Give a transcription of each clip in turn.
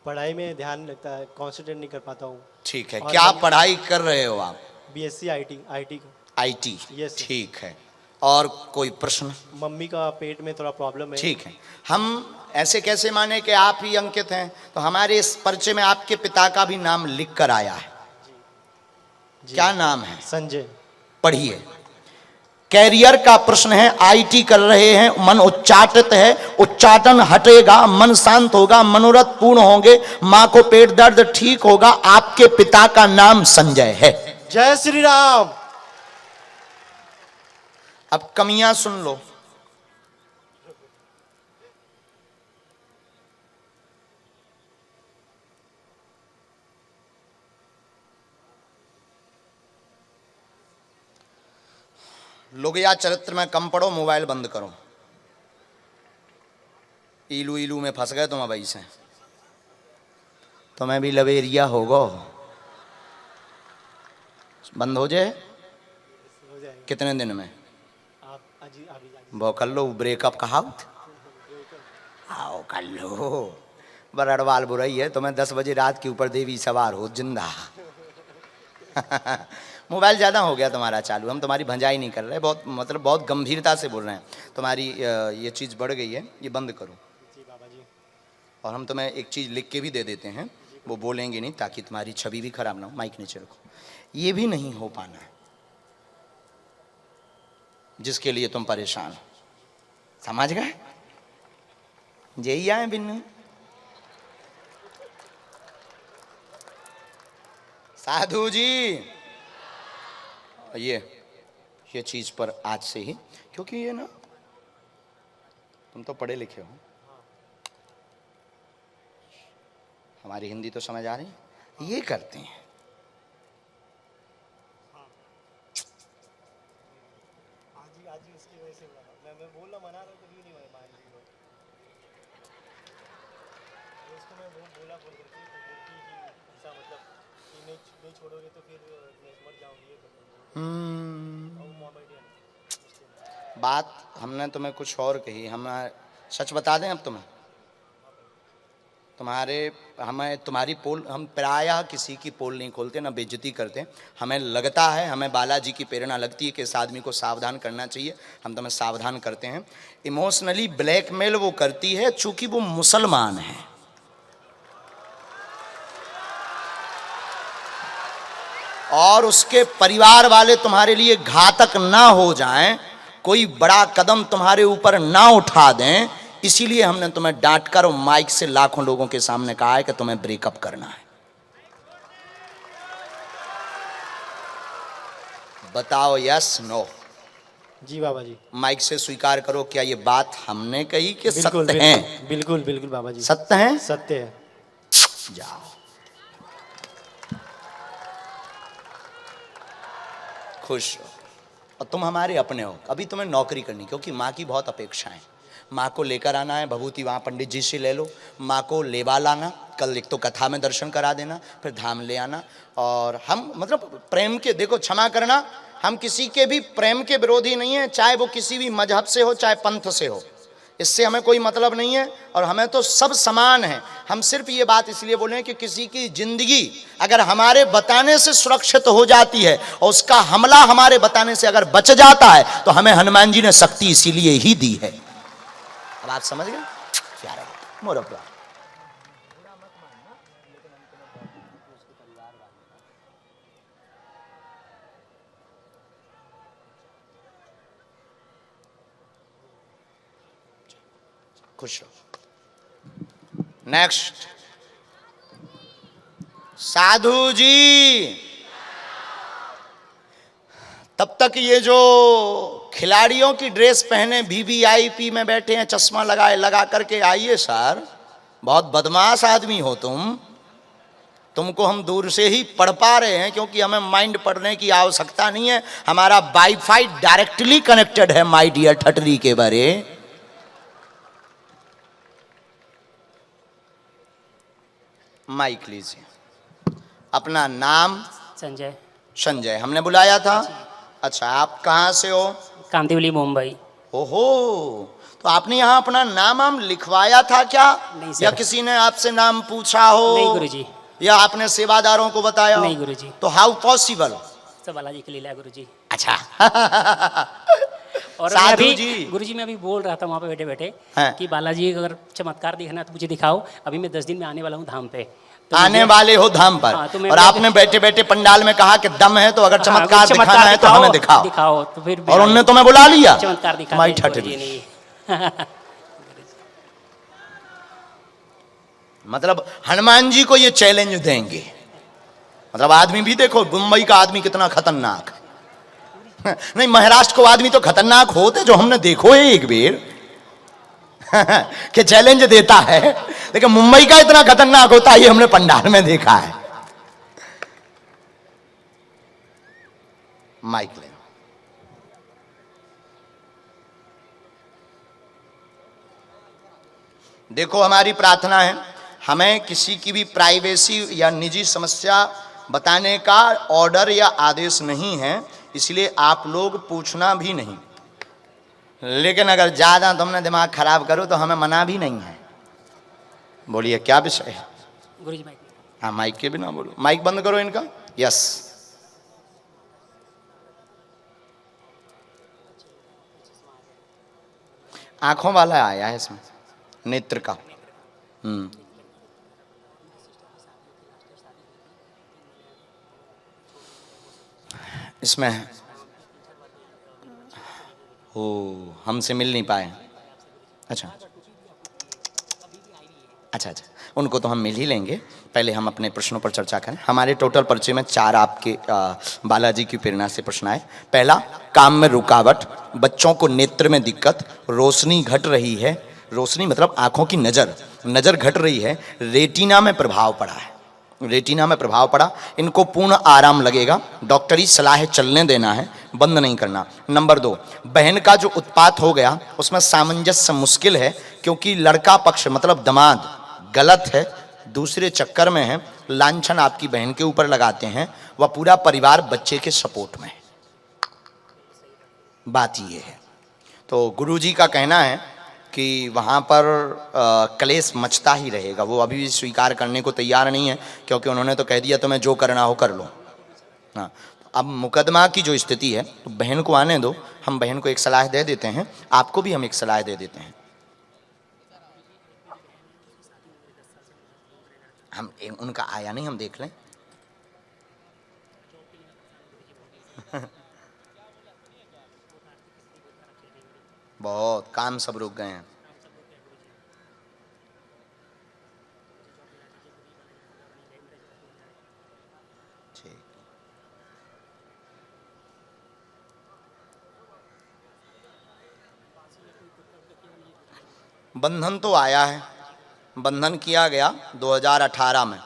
पढ़ाई में ध्यान लगता है, कॉन्सेंट्रेट नहीं कर पाता हूँ। ठीक है, क्या पढ़ाई कर रहे हो आप? BSc IT IT IT. Yes. ठीक है, और कोई प्रश्न? मम्मी का पेट में थोड़ा प्रॉब्लम है। ठीक है, हम ऐसे कैसे माने कि आप ही अंकित हैं? तो हमारे इस परिचय में आपके पिता का भी नाम लिख कर आया है। जी। क्या नाम है? संजय। पढ़िए। कैरियर का प्रश्न है, आईटी कर रहे हैं, मन उच्चाटित है, उच्चाटन हटेगा, मन शांत होगा, मनोरथ पूर्ण होंगे, मां को पेट दर्द ठीक होगा। आपके पिता का नाम संजय है। जय श्री राम। अब कमियां सुन लो। लोगिया चरित्र में कम पढ़ो, मोबाइल बंद करो। इलू इलू में फंस गए तुम अब से। तुम्हें भी लवेरिया होगो। बंद हो जाए कितने दिन में? आप वो कर लो ब्रेकअप कहा, आओ कर लो। बरड़वाल बुराई है तुम्हें 10 बजे रात के ऊपर देवी सवार हो जिंदा। मोबाइल ज़्यादा हो गया तुम्हारा चालू, हम तुम्हारी भंजाई नहीं कर रहे, बहुत मतलब बहुत गंभीरता से बोल रहे हैं। तुम्हारी ये चीज़ बढ़ गई है, ये बंद करो। जी बाबा जी। और हम तुम्हें एक चीज़ लिख के भी दे देते हैं, वो बोलेंगे नहीं ताकि तुम्हारी छवि भी खराब ना हो। माइक नीचे रखो। ये भी नहीं हो पाना है जिसके लिए तुम परेशान हो, समझ गए? यही आए बिन्नू। साधु जी ये चीज पर आज से ही, क्योंकि ये ना तुम तो पढ़े लिखे हो, हमारी हिंदी तो समझ आ रही, ये करते हैं। आज ही उसकी वजह से मैं बोलना मना रहा हूँ तो नहीं मान रही हो। उसको मैं बोला बोल करके तो बोलती कि ऐसा मतलब कि नहीं छोड़ोगे तो फिर मर जाऊंगी, ये बात हमने तुम्हें कुछ और कही, हम सच बता दें अब तुम्हें, हमें तुम्हारी पोल, हम प्रायः किसी की पोल नहीं खोलते, ना बेइज्जती करते। हमें लगता है, हमें बालाजी की प्रेरणा लगती है कि इस आदमी को सावधान करना चाहिए, हम तुम्हें सावधान करते हैं। इमोशनली ब्लैकमेल वो करती है चूंकि वो मुसलमान है। और उसके परिवार वाले तुम्हारे लिए घातक ना हो जाएं, कोई बड़ा कदम तुम्हारे ऊपर ना उठा दें, इसीलिए हमने तुम्हें डांट कर और माइक से लाखों लोगों के सामने कहा है कि तुम्हें ब्रेकअप करना है। बताओ यस नो? जी बाबा जी। माइक से स्वीकार करो, क्या ये बात हमने कही कि बिल्कुल, सत्य है? बिल्कुल बिल्कुल बाबा जी, सत्य है, सत्य है। जाओ खुश हो। और तुम हमारे अपने हो, अभी तुम्हें नौकरी करनी, क्योंकि माँ की बहुत अपेक्षाएं। माँ को लेकर आना है, भभूति वहाँ पंडित जी से ले लो, माँ को लेवा लाना, कल एक तो कथा में दर्शन करा देना, फिर धाम ले आना। और हम मतलब प्रेम के, देखो क्षमा करना, हम किसी के भी प्रेम के विरोधी नहीं हैं, चाहे वो किसी भी मजहब से हो, चाहे पंथ से हो, इससे हमें कोई मतलब नहीं है। और हमें तो सब समान है। हम सिर्फ ये बात इसलिए बोले हैं कि किसी की जिंदगी अगर हमारे बताने से सुरक्षित हो जाती है और उसका हमला हमारे बताने से अगर बच जाता है, तो हमें हनुमान जी ने शक्ति इसीलिए ही दी है। अब आप समझ गए? प्यारा मोर प्यार। खुश रहो। नेक्स्ट साधु जी, तब तक ये जो खिलाड़ियों की ड्रेस पहने वीवीआईपी में बैठे हैं, चश्मा लगा करके आइए सर, बहुत बदमाश आदमी हो तुमको हम दूर से ही पढ़ पा रहे हैं, क्योंकि हमें माइंड पढ़ने की आवश्यकता नहीं है, हमारा वाईफाई डायरेक्टली कनेक्टेड है माय डियर ठटरी के बारे। माइक लीजिए। अपना नाम? संजय। संजय, हमने बुलाया था। अच्छा, आप कहाँ से हो? कांदिवली मुंबई। ओहो, तो आपने यहाँ अपना नाम आम लिखवाया था क्या? नहीं सर। या किसी ने आपसे नाम पूछा हो? नहीं गुरुजी। या आपने सेवादारों को बताया हो? नहीं गुरुजी। तो हाउ पॉसिबल? सब बालाजी की लीला है गुरुजी। अच्छा। और मैं साधु अभी जी। गुरुजी मैं अभी बोल रहा था वहाँ पे बैठे बैठे हाँ। कि बालाजी अगर चमत्कार दिखना तो मुझे दिखाओ, अभी मैं 10 दिन में आने वाला हूँ धाम पे। तो आने मुझे- वाले हो धाम पर। हाँ, तो मैं- और आपने बैठे बैठे पंडाल में कहा कि दम है तो अगर हाँ, चमत्कार दिखाना है तो हमें दिखाओ। दिखाओ तो फिर और उनने तुम्हें बुला लिया? चमत्कार दिखा तुम्हारी दें ठठरी। गुरुजी ने। मतलब हनुमान जी को ये चैलेंज देंगे। मतलब आदमी भी देखो, मुंबई का आदमी कितना खतरनाक है। नहीं, महाराष्ट्र को आदमी तो खतरनाक होते जो हमने देखो है एक बेर कि चैलेंज देता है, लेकिन मुंबई का इतना खतरनाक होता है ये हमने पंडाल में देखा है। माइक ले। देखो, हमारी प्रार्थना है, हमें किसी की भी प्राइवेसी या निजी समस्या बताने का ऑर्डर या आदेश नहीं है, इसलिए आप लोग पूछना भी नहीं। लेकिन अगर ज़्यादा तुमने दिमाग खराब करो तो हमें मना भी नहीं है। बोलिए क्या विषय है? गुरुजी माइक। हाँ, माइक के बिना बोलो। माइक बंद करो इनका। यस। आंखों वाला आया है इसमें, नेत्र का। इसमें ओ, हमसे मिल नहीं पाए। अच्छा अच्छा अच्छा, उनको तो हम मिल ही लेंगे। पहले हम अपने प्रश्नों पर चर्चा करें। हमारे टोटल पर्चे में 4 आपके बालाजी की प्रेरणा से प्रश्न आए। पहला, काम में रुकावट, बच्चों को नेत्र में दिक्कत, रोशनी घट रही है, रोशनी मतलब आंखों की नज़र घट रही है, रेटिना में प्रभाव पड़ा है, रेटिना में प्रभाव पड़ा, इनको पूर्ण आराम लगेगा, डॉक्टरी सलाह है चलने देना है, बंद नहीं करना। नंबर 2, बहन का जो उत्पात हो गया उसमें सामंजस्य मुश्किल है, क्योंकि लड़का पक्ष मतलब दामाद गलत है, दूसरे चक्कर में है, लांछन आपकी बहन के ऊपर लगाते हैं, वह पूरा परिवार बच्चे के सपोर्ट में है। बात ये है। तो गुरुजी का कहना है कि वहाँ पर कलेश मचता ही रहेगा। वो अभी भी स्वीकार करने को तैयार नहीं है, क्योंकि उन्होंने तो कह दिया तुम्हें जो करना हो कर लो। हाँ, अब मुकदमा की जो स्थिति है, तो बहन को आने दो, हम बहन को एक सलाह दे देते हैं, आपको भी हम एक सलाह दे देते हैं। हम उनका आया नहीं, हम देख लें। बहुत काम सब रुक गए हैं। ठीक, बंधन तो आया है, बंधन किया गया 2018 में,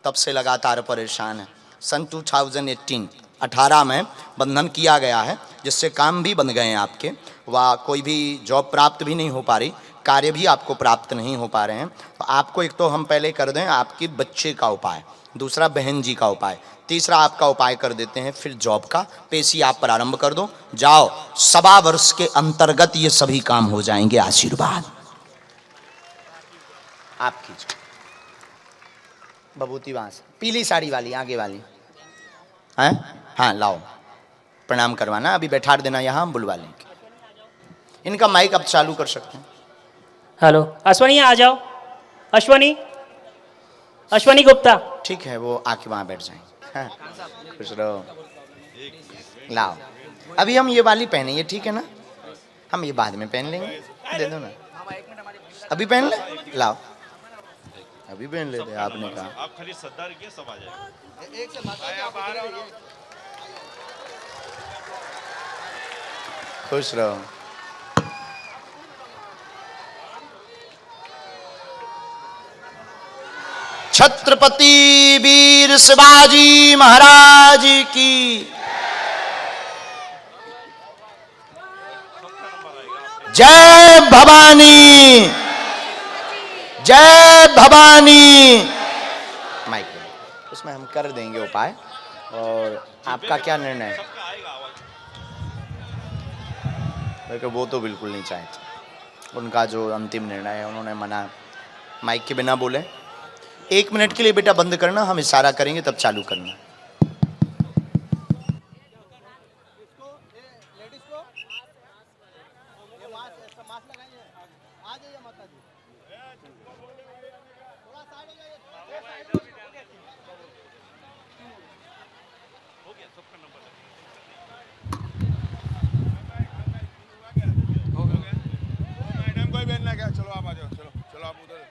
तब से लगातार परेशान है। सन 2018 में बंधन किया गया है, जिससे काम भी बन गए हैं आपके, वह कोई भी जॉब प्राप्त भी नहीं हो पा रही, कार्य भी आपको प्राप्त नहीं हो पा रहे हैं। तो आपको एक तो हम पहले कर दें आपकी बच्चे का उपाय, दूसरा बहन जी का उपाय, तीसरा आपका उपाय कर देते हैं, फिर जॉब का पेशी आप प्रारंभ कर दो, जाओ 1.25 वर्ष के अंतर्गत ये सभी काम हो जाएंगे। आशीर्वाद आप कीजिए। बबूती वहाँ से, पीली साड़ी वाली आगे वाली हैं? हाँ लाओ, प्रणाम करवाना, अभी बैठा देना यहाँ, हम बुलवा लेंगे। इनका माइक अब चालू कर सकते हैं। हेलो अश्वनी, आ जाओ। अश्वनी, अश्वनी गुप्ता। ठीक है, वो आके वहाँ बैठ जाएंगे। हाँ, खुश रहो। लाओ, अभी हम ये वाली पहनेंगे, ठीक है ना? हम ये बाद में पहन लेंगे, दे दो ना। अभी पहन ले, लाओ अभी पहन लेते। आपने कहा आप खाली सद्दा रखिए, सब आ जाएगा। एक से माता खुश रहो। छत्रपति वीर शिवाजी महाराज की जय भवानी, जय भवानी। माइक उसमें हम कर देंगे उपाय। और आपका क्या निर्णय है? कि वो तो बिल्कुल नहीं चाहते। उनका जो अंतिम निर्णय है उन्होंने मना। माइक के बिना बोले। 1 मिनट के लिए बेटा बंद करना, हम इशारा करेंगे तब चालू करना। मैडम कोई बेलना क्या, चलो आप आ जाओ, चलो चलो आप उधर।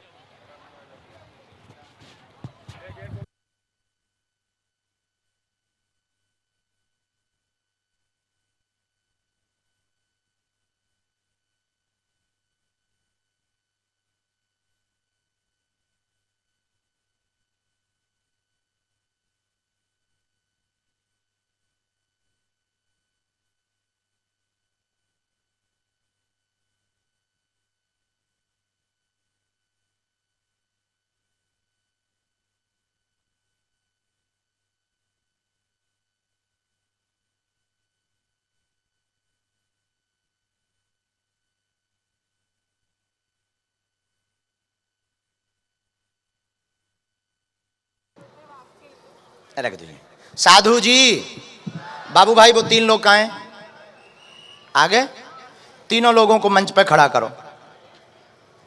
रख दीजिए। साधु जी, बाबू भाई, वो 3 लोग कहाँ हैं? आगे 3 लोगों को मंच पे खड़ा करो।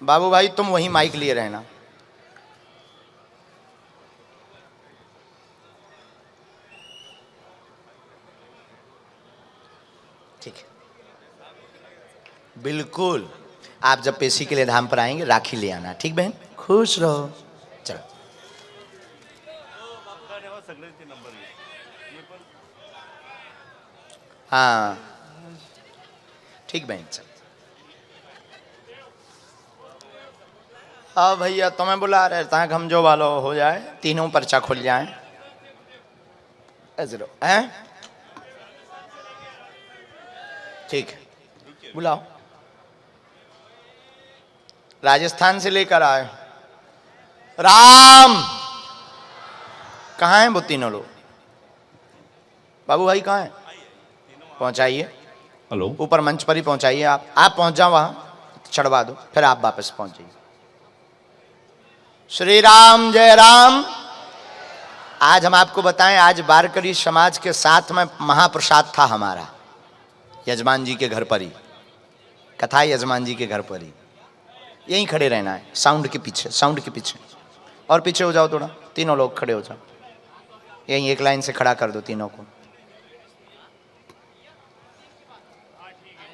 बाबू भाई तुम वहीं माइक लिए रहना। ठीक है, बिल्कुल। आप जब पेशी के लिए धाम पर आएंगे राखी ले आना, ठीक बहन? खुश रहो। चलो। सगळ्यांचे नंबर घे. हाँ ठीक बहन। चल हाँ भैया, तुम्हें बुला रहे ताकि हम जो वालो हो जाए, तीनों पर्चा खुल जाए। ऐसे लो हैं? ठीक है, बुलाओ। राजस्थान से लेकर आए। राम, कहाँ हैं वो 3 लोग? बाबू भाई कहाँ हैं? पहुंचाइए। हेलो. ऊपर मंच पर ही पहुंचाइए। आप पहुंच जाओ, वहां चढ़वा दो, फिर आप वापस पहुंच जाइए। श्री राम, जय राम। आज हम आपको बताएं, आज वारकरी समाज के साथ में महाप्रसाद था हमारा, यजमान जी के घर पर ही। कथा यजमान जी के घर पर ही। यहीं खड़े रहना है, साउंड के पीछे, साउंड के पीछे। और पीछे हो जाओ थोड़ा, 3 लोग खड़े हो जाओ। यहीं एक लाइन से खड़ा कर दो 3 को।